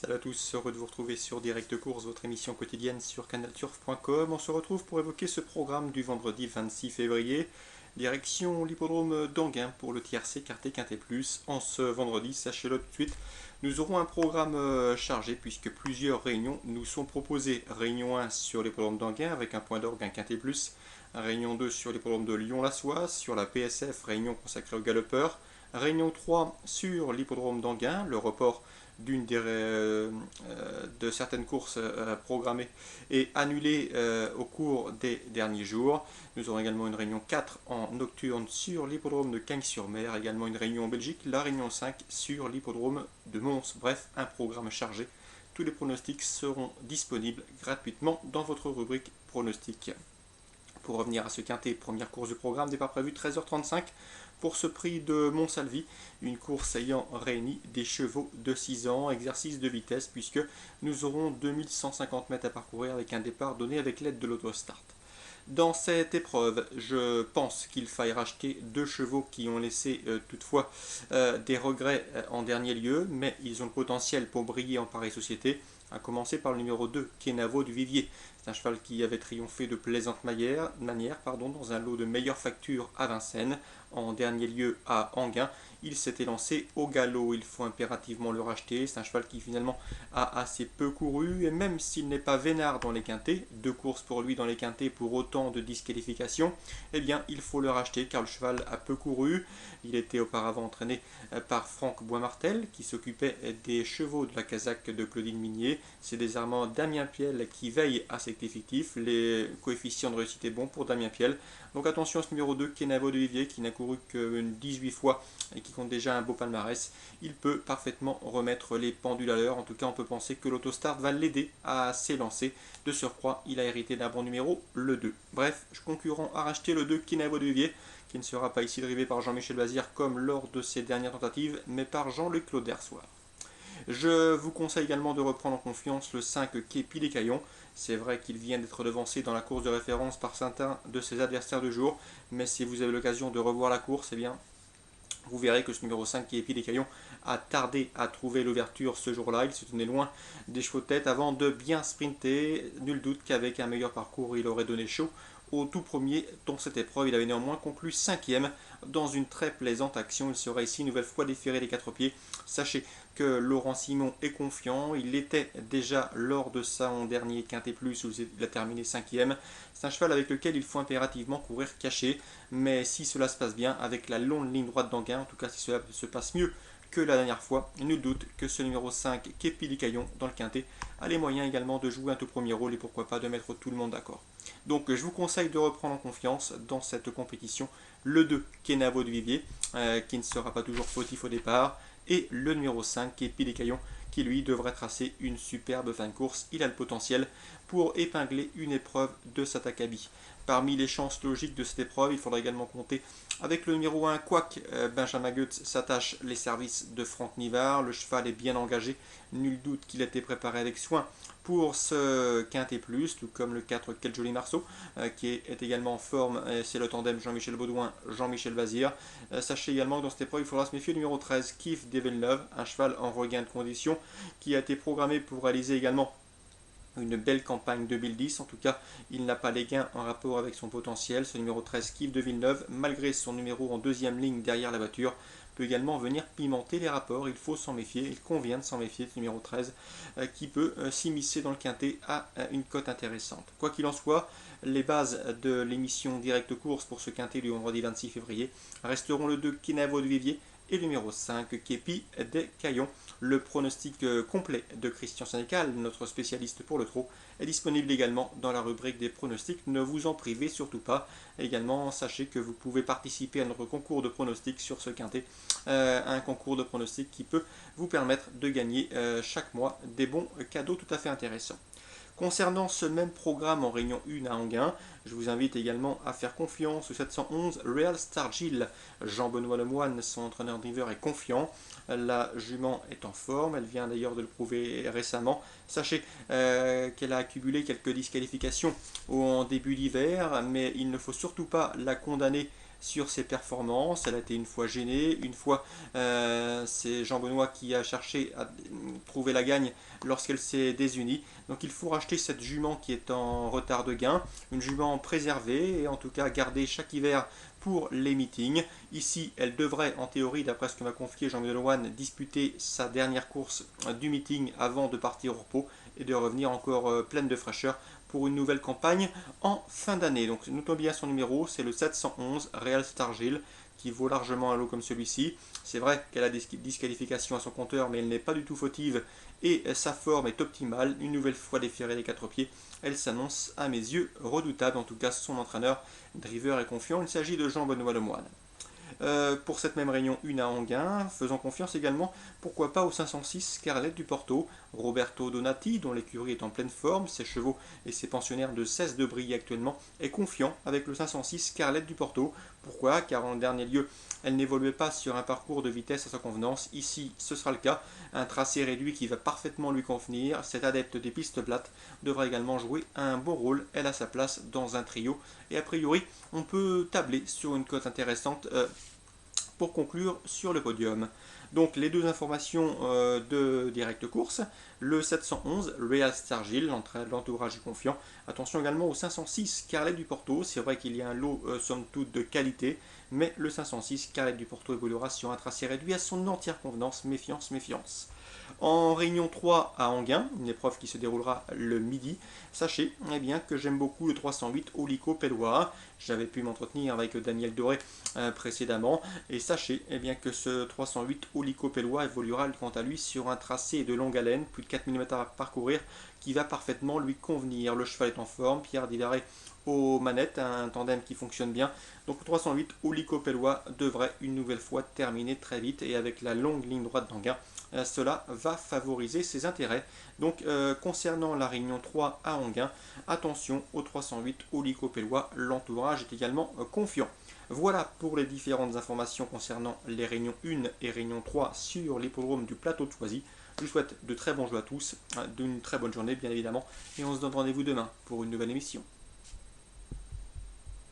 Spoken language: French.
Salut à tous, heureux de vous retrouver sur Direct Course, votre émission quotidienne sur canalturf.com. On se retrouve pour évoquer ce programme du vendredi 26 février. Direction l'hippodrome d'Anguin pour le tiercé quarté quintet plus. En ce vendredi, sachez-le tout de suite, nous aurons un programme chargé puisque plusieurs réunions nous sont proposées. Réunion 1 sur l'hippodrome d'Anguin avec un point d'orgue, un quintet plus. Réunion 2 sur l'hippodrome de Lyon-la-Soie, sur la PSF, réunion consacrée aux galopeurs. Réunion 3 sur l'hippodrome d'Anguin, le report de certaines courses programmées et annulées au cours des derniers jours. Nous aurons également une réunion 4 en nocturne sur l'hippodrome de Cagnes-sur-Mer, également une réunion en Belgique, la réunion 5 sur l'hippodrome de Mons. Bref, un programme chargé. Tous les pronostics seront disponibles gratuitement dans votre rubrique pronostics. Pour revenir à ce quintet, première course du programme, départ prévu 13h35 pour ce prix de Montsalvi, une course ayant réuni des chevaux de 6 ans, exercice de vitesse puisque nous aurons 2150 mètres à parcourir avec un départ donné avec l'aide de l'autostart. Dans cette épreuve, je pense qu'il faille racheter deux chevaux qui ont laissé toutefois des regrets en dernier lieu, mais ils ont le potentiel pour briller en pareille société, à commencer par le numéro 2, Kenavo du Vivier. C'est un cheval qui avait triomphé de plaisante manière dans un lot de meilleure facture à Vincennes. En dernier lieu à Anguin, il s'était lancé au galop. Il faut impérativement le racheter. C'est un cheval qui finalement a assez peu couru. Et même s'il n'est pas vénard dans les quintets, deux courses pour lui dans les quintets pour autant de disqualifications, eh bien il faut le racheter car le cheval a peu couru. Il était auparavant entraîné par Franck Boismartel qui s'occupait des chevaux de la casaque de Claudine Minier. C'est désormais Damien Piel qui veille à cet effectif. Les coefficients de réussite est bon pour Damien Piel. Donc attention à ce numéro 2, Kenavo de Vivier, qui n'a couru que 18 fois et qui compte déjà un beau palmarès. Il peut parfaitement remettre les pendules à l'heure. En tout cas, on peut penser que l'autostart va l'aider à s'élancer. De surcroît, il a hérité d'un bon numéro, le 2. Bref, concurrent à racheter le 2, Kenavo de Vivier, qui ne sera pas ici drivé par Jean-Michel Bazir comme lors de ses dernières tentatives, mais par Jean-Luc Claude-Dersoir. Je vous conseille également de reprendre en confiance le 5 Képi des Caillons. C'est vrai qu'il vient d'être devancé dans la course de référence par certains de ses adversaires de jour, mais si vous avez l'occasion de revoir la course, eh bien, vous verrez que ce numéro 5 Képi des Caillons a tardé à trouver l'ouverture ce jour-là. Il se tenait loin des chevaux de tête avant de bien sprinter. Nul doute qu'avec un meilleur parcours, il aurait donné chaud au tout premier dans cette épreuve. Il avait néanmoins conclu 5e dans une très plaisante action. Il sera ici une nouvelle fois déféré des 4 pieds. Sachez que Laurent Simon est confiant. Il l'était déjà lors de son dernier Quintet Plus où il a terminé 5e. C'est un cheval avec lequel il faut impérativement courir caché. Mais si cela se passe bien avec la longue ligne droite d'Anguin, en tout cas si cela se passe mieux que la dernière fois, nul doute que ce numéro 5, Képi des Caillons dans le quintet, a les moyens également de jouer un tout premier rôle et pourquoi pas de mettre tout le monde d'accord. Donc je vous conseille de reprendre en confiance dans cette compétition le 2, Kenavo de Vivier, qui ne sera pas toujours fautif au départ, et le numéro 5, Képi des Caillons, qui lui devrait tracer une superbe fin de course. Il a le potentiel pour épingler une épreuve de Satakabi. Parmi les chances logiques de cette épreuve, il faudra également compter avec le numéro 1, Quack. Benjamin Goetz s'attache les services de Franck Nivard. Le cheval est bien engagé. Nul doute qu'il a été préparé avec soin pour ce Quintet Plus, tout comme le 4, Quel Joli Marceau, qui est également en forme. C'est le tandem Jean-Michel Baudouin, Jean-Michel Bazir. Sachez également que dans cette épreuve, il faudra se méfier du numéro 13, Kif Devilleneuve, un cheval en regain de condition qui a été programmé pour réaliser également une belle campagne 2010. En tout cas, il n'a pas les gains en rapport avec son potentiel. Ce numéro 13, Kif de Villeneuve, malgré son numéro en deuxième ligne derrière la voiture, peut également venir pimenter les rapports. Il faut s'en méfier, il convient de s'en méfier, ce numéro 13, qui peut s'immiscer dans le quintet à une cote intéressante. Quoi qu'il en soit, les bases de l'émission Direct Course pour ce quintet du vendredi 26 février resteront le 2, Kenavo de Vivier, et le numéro 5, Képi des Caillons. Le pronostic complet de Christian Sénécal, notre spécialiste pour le trot, est disponible également dans la rubrique des pronostics. Ne vous en privez surtout pas. Également, sachez que vous pouvez participer à notre concours de pronostics sur ce quintet. Un concours de pronostics qui peut vous permettre de gagner chaque mois des bons cadeaux tout à fait intéressants. Concernant ce même programme en réunion 1 à Anguin, je vous invite également à faire confiance au 711 Real Star Gilles. Jean-Benoît Lemoine, son entraîneur driver, est confiant. La jument est en forme, elle vient d'ailleurs de le prouver récemment. Sachez qu'elle a accumulé quelques disqualifications en début d'hiver, mais il ne faut surtout pas la condamner sur ses performances. Elle a été une fois gênée, une fois c'est Jean-Benoît qui a cherché à trouver la gagne lorsqu'elle s'est désunie. Donc il faut racheter cette jument qui est en retard de gain, une jument préservée et en tout cas gardée chaque hiver pour les meetings. Ici, elle devrait, en théorie, d'après ce que m'a confié Jean-Benoît Lemoine, disputer sa dernière course du meeting avant de partir au repos et de revenir encore pleine de fraîcheur pour une nouvelle campagne en fin d'année. Donc notons bien son numéro, c'est le 711 Real Stargil, qui vaut largement un lot comme celui-ci. C'est vrai qu'elle a des disqualifications à son compteur, mais elle n'est pas du tout fautive et sa forme est optimale. Une nouvelle fois déférée des 4 pieds, elle s'annonce à mes yeux redoutable. En tout cas, son entraîneur, driver, est confiant. Il s'agit de Jean-Benoît Lemoine. Pour cette même réunion 1 à Anguin, faisant confiance également, pourquoi pas au 506 Scarlett du Porto, Roberto Donati, dont l'écurie est en pleine forme, ses chevaux et ses pensionnaires ne cessent de briller actuellement, est confiant avec le 506 Scarlett du Porto. Pourquoi? Car en dernier lieu, elle n'évoluait pas sur un parcours de vitesse à sa convenance. Ici, ce sera le cas. Un tracé réduit qui va parfaitement lui convenir. Cette adepte des pistes plates devra également jouer un bon rôle. Elle a sa place dans un trio. Et a priori, on peut tabler sur une cote intéressante pour conclure sur le podium. Donc les deux informations de Direct Course, le 711 Real Stargil, l'entourage est confiant. Attention également au 506 Scarlett du Porto, c'est vrai qu'il y a un lot somme toute de qualité, mais le 506 Scarlett du Porto évoluera sur un tracé réduit à son entière convenance, méfiance, méfiance. En réunion 3 à Anguin, une épreuve qui se déroulera le midi, sachez bien, que j'aime beaucoup le 308 Olico Pellois. J'avais pu m'entretenir avec Daniel Doré précédemment, et sachez bien, que ce 308 Olico Pellois évoluera quant à lui sur un tracé de longue haleine, plus de 4000 mètres à parcourir, qui va parfaitement lui convenir. Le cheval est en forme, Pierre Divaret aux manettes, un tandem qui fonctionne bien. Donc le 308 Olico Pellois devrait une nouvelle fois terminer très vite, et avec la longue ligne droite d'Anguin, cela va favoriser ses intérêts. Donc concernant la réunion 3 à Anguin, attention au 308 Olico Pellois, l'entourage est également confiant. Voilà pour les différentes informations concernant les réunions 1 et réunion 3 sur l'hippodrome du plateau de Choisy. Je vous souhaite de très bons jeux à tous, d'une très bonne journée bien évidemment, et on se donne rendez-vous demain pour une nouvelle émission.